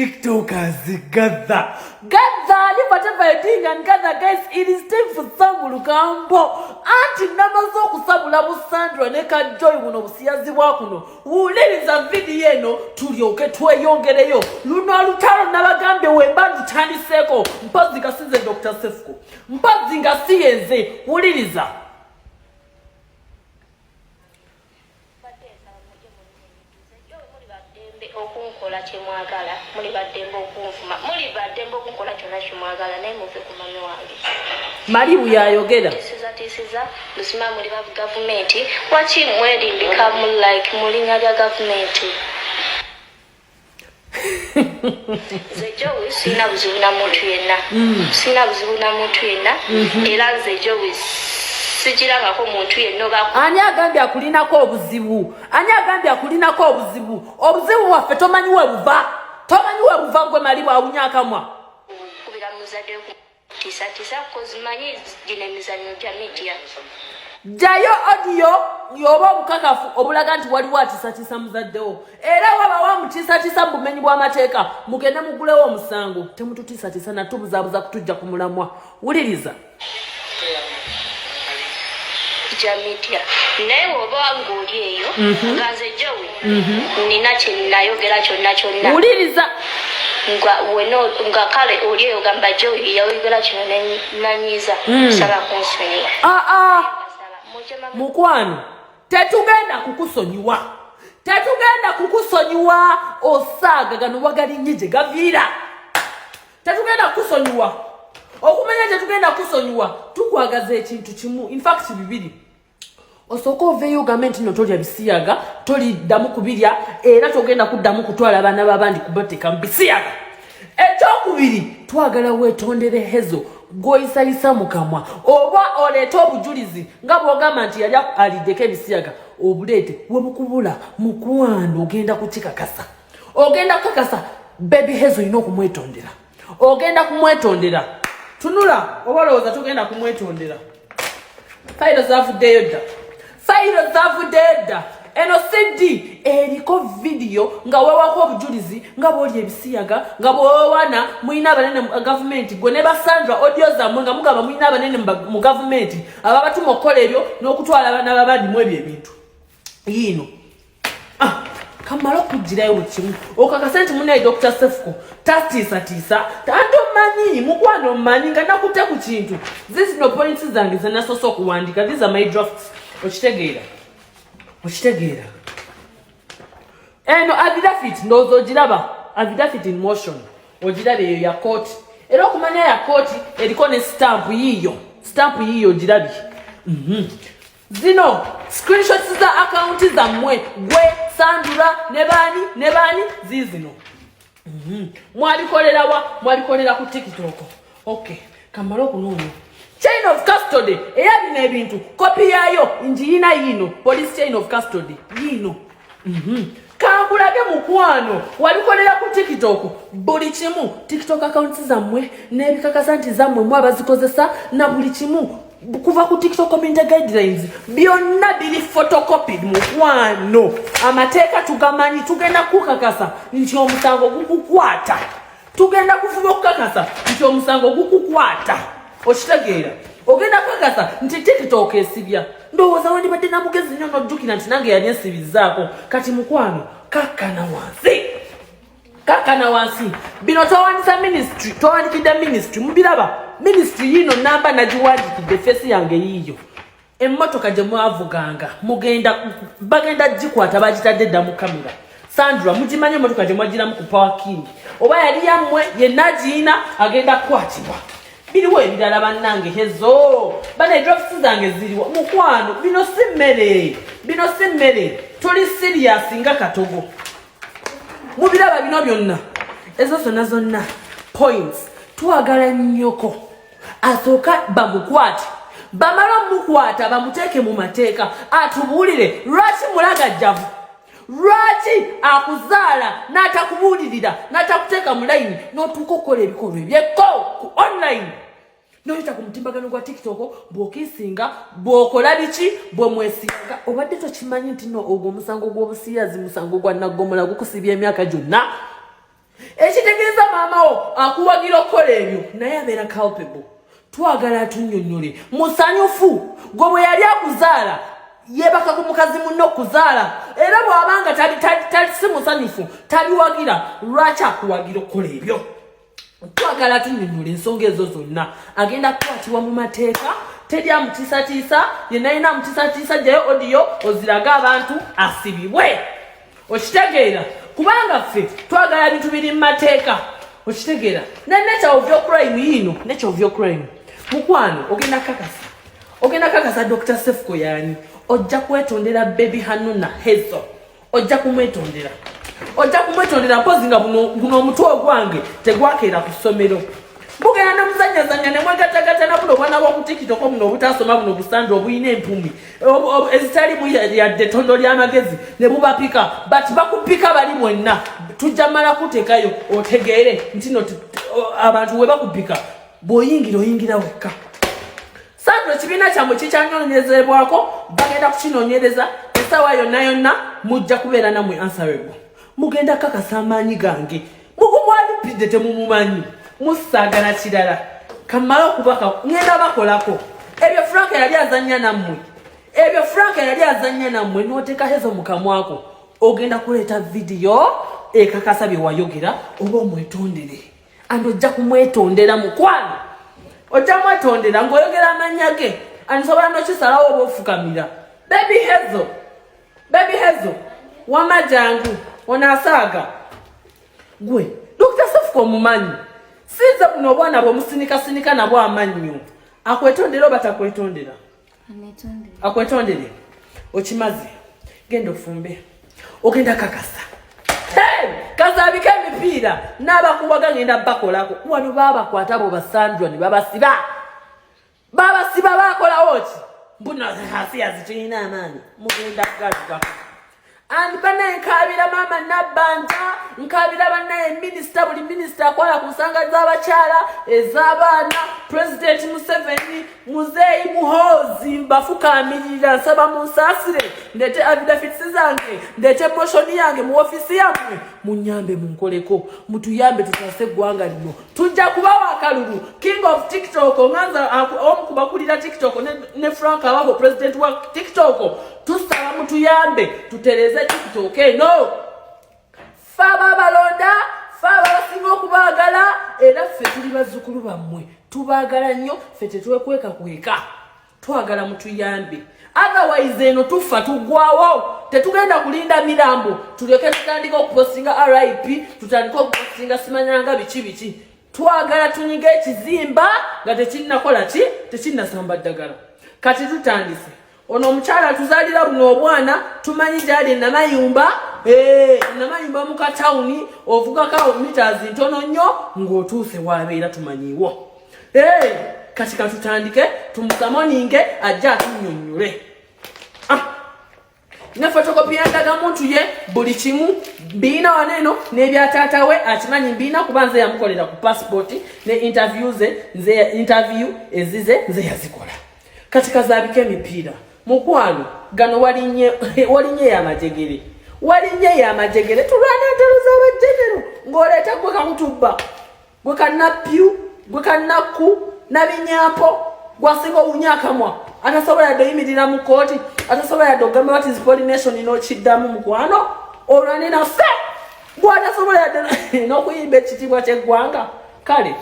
TikTokers gather. Leave whatever you're doing and gather, guys. It is time for Sambulu Kambo. Auntie Namazo Kusabula Busandro Neka Joy Uno Siazi Wakuno. Ladies and video Tulioke Tue Yongereyo. Luna Lutaro Navagambe Wembandu Tani Seko. Mpazinga Size Dr. Cephco. Mpazinga Sieze. Uliliza. Okunkola chemwagala muli badembo okunfuma muli badembo okunkola kyonna kimwagala naye muve ku mami wange Maribu yayogera tisiza lusima muli ba government wachi mwedi become like mulinga lya government ze Jowie sina buzibu na muntu yenna sina buzibu na muntu yenna era ze Jowie sijiranga ko muntu yenno ba Anya agambye akulinako obuzibu. Anya agambye akulinako obuzibu. Obuzibu waffe tomanyi we buva. Tomanyi we buva gwe Maribu awunyakamwa. Kubira muzadde ku tisa kozimanyi gine mizanyo gya media. Jayo audio yoba Obukakafu obulaga nti waliwo atisa muzaddewo. Era waba wa mutisa bumenyi bwa mateeka mugende mugulewo omusango. Temututisa na tubuzabuza kutujja ku mulamwa. Wuliriza. Media naye oba ngoli eyo ngaze Jowie nina kye nayogera kyonna wuliriza nga kale oli eyo gamba Jowie yayogera kino nanyiza sala kunsonyiwa mukwano tetugenda kukusonyiwa osaaga gano wagalinye gye gaviira tetugenda kukusonyiwa okumanya tetugenda kukusonyiwa tukwagaza ekintu kimu in fact bibiri osoko oveyo government no tolya Bisiyaga toliddamu kubirya era togenda kuddamu kutwala abaana babandi kuboteka Bisiyaga ekyokubiri twagala weetondere hezo goyisayisa mukamwa oba oleeta obujulizi nga bw'ogamba nti yali aliddeko Bisiyaga obuleete webukubula mukwano ogenda kukakasa baby hezo ino okumwetondera ogenda kumwetondera tunula oba olowooza togenda kumwetondera fayiro zavuddeyo dda eno CD eriko video nga wewako obujulizi nga bwoli Bisiyaga nga bwewana muyina abanene mu government gwe ne Basandra audio zammwe nga mugamba muyina abanene mu government ababatuma okukola ebyo n'okutwala abaana babandi mu ebyo ebintu yino kamala okugirayo mu kimu okakasa nti munaye Dr. Cephco tatiisa tantomanyi mukwano mmanyi nga nakute ku kintu zino points zange zenasoose okuwandika these are my drafts okitegeera eno affidavit ndowooza ogiraba affidavit in motion ogiraba eyo ya court era okumanya ya court eriko ne stamp yiyo ogirabye zino screenshots za account zammwe gwe Sandura ne bani zizino mwalikolera ku TikTok okay kamala okunoonya chain of custody era bino ebintu kopi yayo njirina yino police chain of custody yino kambulage mukwano walikolera ku TikTok buli kimu TikTok accounts zammwe n'ebikakasa nti zammwe mwabazikozesa na buli kimu kuva ku TikTok community guidelines byonna biri photocopied mukwano amateeka tugamanyi tugenda kukakasa nti omusango gukukwata tugenda kufuba okukakasa nti omusango gukukwata okitegeera ogenda kukakasa nti TikTok esibya ndowooza wandibadde namugezi nnyo n'ojjukira nti nange yali ensibizaako kati mukwano kakkana wansi bino towandikidde ministry mubiraba ministry yino namba nagiwandikidde fesi yange yiyo emmotoka gye mwavuganga bagenda gikwata bagitadde dda mu kamera Sandra mugimanye emmotoka gye mwagiramu ku parking oba yali yammwe yenna agiina agenda kukwatibwa biriwo ebirala bannange hezo bana drops zange ziriwo mukwano bino si mmere toli serious nga katogo mubiraba bino byonna ezo zonna points twagala nnyoko asooka bamukwate bamala mukwata bamuteeke mu mateeka atubuulire lwaki mulagajjavu lwaki akuzaala n'atakubuulirira n'atakuteeka mu layini n'otuuka okukola ebikolwa ebyekko ku online n'oyita ku mutimbagano gwa TikTok bw'okiisinga bw'okola biki bw'omwesinga obadde tokimanyi nti ogwo omusango gw'obusiyazi musango gwa naggomola gukusibya emyaka gyonna ekitegeeza mama wo akuwagira okukola ebyo naye abeera culpable. Twagala atunyonyole musanyufu gwe bwe yali akuzaala yebaka ku mukazi munno okuzaala era bw'abanga tali si musanyufu taliwagira lwaki akuwagira okukola ebyo. Twagala atunyonyole ensonga ezo zonna agenda kukwatibwa mu mateeka teri amutiisatiisa yenna alina amutiisatiisa gyeyo odiyo oziraga abantu asibibwe. Okitegeera kubanga ffe twagala bintu biri mu mateeka. Okitegeera ne nature of your crime yino nature of your crime mukwano ogenda kakasa Dr. Cephco yani ojja kwetondera baby Hanuna Hezo ojja kumwetondera mpozi nga buno omutwe ogwange tegwakeera ku ssomero bugenda namuzanyazanya nemwegatagata na buno bwana bw'oku TikTok buno obutasoma buno busanda obuyina empumi ezitalimu yadde ettondo ly'amagezi ne bubapika but bakupika bali mwenna tujja mala kuteekayo otegeere nti no abantu we bakupika bw'oyingira wekka. Sandro ekibiina kyammwe kikyanyonyezebwako bagenda kukinoonyereza essaawa yonna mujja kubeera nammwe answerable. Mugenda kakasa amaanyi gange mugumwalipidde temumumanyi musaagala kirala kamala okubaka ngenda bakolako ebyo Frank yali azannya nammwe n'oteeka Hezo mu kamwako ogenda kuleeta vidiyo ekakasa bye wayogera oba omwetondere andi ojja kumwetondera mukwano ojja mwetondera ng'oyogera amannya ge andisobola n'okisalawo oba ofukamira. Baby Hezo wama jangu onasaaga gwe Dr. Cephco omumanyi sinza buno obwana bw'omusinikasinika nabwo amannyo akwetondera oba takwetondera? Akwetondere okimaze genda ofumbe ogenda kakasa kazaabika emipiira n'abakuwaga ngenda bakolako wano baabakwata abo basandwa ne babasiba bakolawo ki mbuno hasi yazituyina amaanyi mugenda kugaluka and bana nkabira mama Nabbanja nkabira bana minister buli minister akola ku nsanga z'abakyala ez'abaana President Museveni Muzeeyi Muhoozi mbafukamirira nsaba munsaasire ndete affidavits zange ndete motion yange mu ofisi yammwe munyambe munkoleko mutuyambe tutase eggwanga lino tujja kubawa akalulu king of TikTok nganza omukubakulira TikTok ne Frank Abago president wa TikTok tusaba mutuyambe tutereze TikTok no faba balonda faba basinga okubaagala era ffe tuli bazzukulu bammwe tubaagala nnyo ffe tetwekweka twagala mutuyambe otherwise eno tufa tugwawo tetugenda kulinda mirambo tuleke tutandika okupostinga RIP tutandika okupostinga simanyanga biki twagala tunyiga ekizimba nga tekinnasamba ddagala kati tutandise ono omukyala tuzaalira buno obwana tumanyi gyali namayumba mu katawuni ovugako meters ntono nnyo ng'otuuse waabeera tumanyiwo kati katutandike tumusamoninge ajja atunnyonnyole ne fotokopi y'endagamuntu ye buli kimu mbiina waneeno n'ebyataata we akimanyi mbiina kuba nze yamukolera ku passport ne interview ezize nze yazikola kati kazaabika emipiira mukwano gano walinye y'amajegere tulwana entalo z'abajenero ng'oleeta gwe kamutubba gwe kannapyu gwe kannakku nabinyampo gwasinga obunyakamwa atasobola yadde oyimirira mu kooti atasobola yadde ogamba what is pollination n'okiddamu mukwano olwanenaffe gwatasobola yadde n'okuyimba ekitiibwa ky'eggwanga kale